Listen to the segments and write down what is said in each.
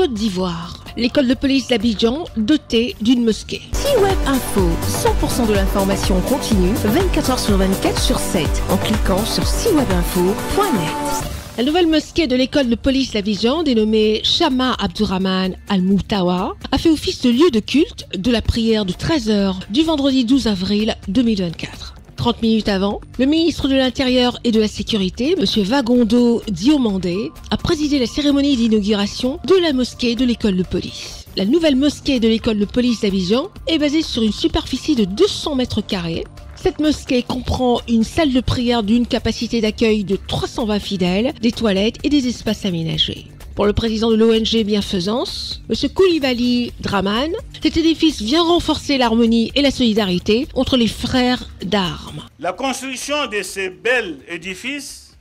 Côte d'Ivoire. L'école de police d'Abidjan dotée d'une mosquée. C-Web Info, 100% de l'information continue, 24h sur 24 sur 7, en cliquant sur cwebinfo.net. La nouvelle mosquée de l'école de police d'Abidjan, dénommée Chama Abdourahmane Al-Moutawa, a fait office de lieu de culte de la prière de 13h du vendredi 12 avril 2024. 30 minutes avant, le ministre de l'Intérieur et de la Sécurité, M. Vagondo Diomandé, a présidé la cérémonie d'inauguration de la mosquée de l'école de police. La nouvelle mosquée de l'école de police d'Abidjan est basée sur une superficie de 200 mètres carrés. Cette mosquée comprend une salle de prière d'une capacité d'accueil de 320 fidèles, des toilettes et des espaces aménagés. Pour le président de l'ONG Bienfaisance, M. Koulibaly Draman, cet édifice vient renforcer l'harmonie et la solidarité entre les frères d'armes. La construction de ces bels édifices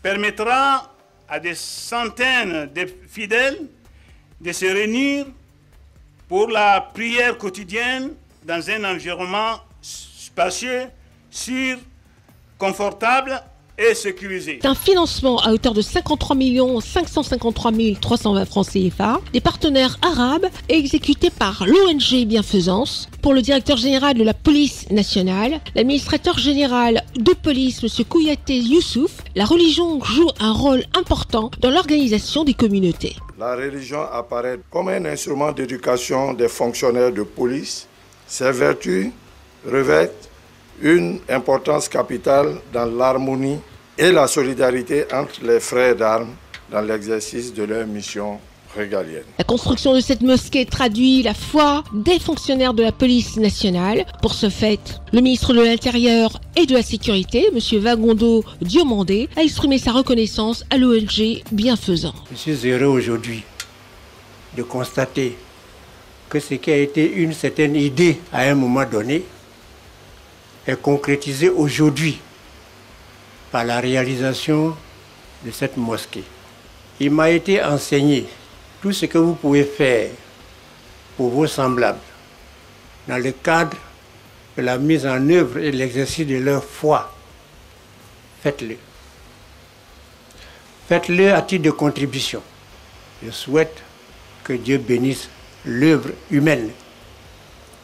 permettra à des centaines de fidèles de se réunir pour la prière quotidienne dans un environnement spacieux, sûr, confortable et sécurisé. C'est un financement à hauteur de 53 553 320 francs CFA des partenaires arabes et exécuté par l'ONG Bienfaisance. Pour le directeur général de la police nationale, l'administrateur général de police, M. Kouyaté Youssouf, la religion joue un rôle important dans l'organisation des communautés. La religion apparaît comme un instrument d'éducation des fonctionnaires de police. Ses vertus revêtent une importance capitale dans l'harmonie et la solidarité entre les frères d'armes dans l'exercice de leur mission régalienne. La construction de cette mosquée traduit la foi des fonctionnaires de la police nationale. Pour ce fait, le ministre de l'Intérieur et de la Sécurité, M. Vagondo Diomandé, a exprimé sa reconnaissance à l'ONG Bienfaisance. Je suis heureux aujourd'hui de constater que ce qui a été une certaine idée à un moment donné est concrétisé aujourd'hui par la réalisation de cette mosquée. Il m'a été enseigné tout ce que vous pouvez faire pour vos semblables dans le cadre de la mise en œuvre et de l'exercice de leur foi. Faites-le. Faites-le à titre de contribution. Je souhaite que Dieu bénisse l'œuvre humaine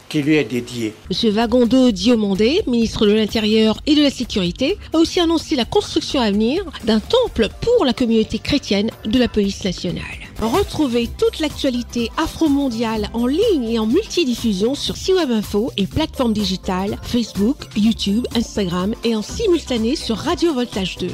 qui lui est dédié. M. Vagondo Diomandé, ministre de l'Intérieur et de la Sécurité, a aussi annoncé la construction à venir d'un temple pour la communauté chrétienne de la police nationale. Retrouvez toute l'actualité afro-mondiale en ligne et en multidiffusion sur C-Web Info et plateformes digitales, Facebook, YouTube, Instagram et en simultané sur Radio Voltage 2.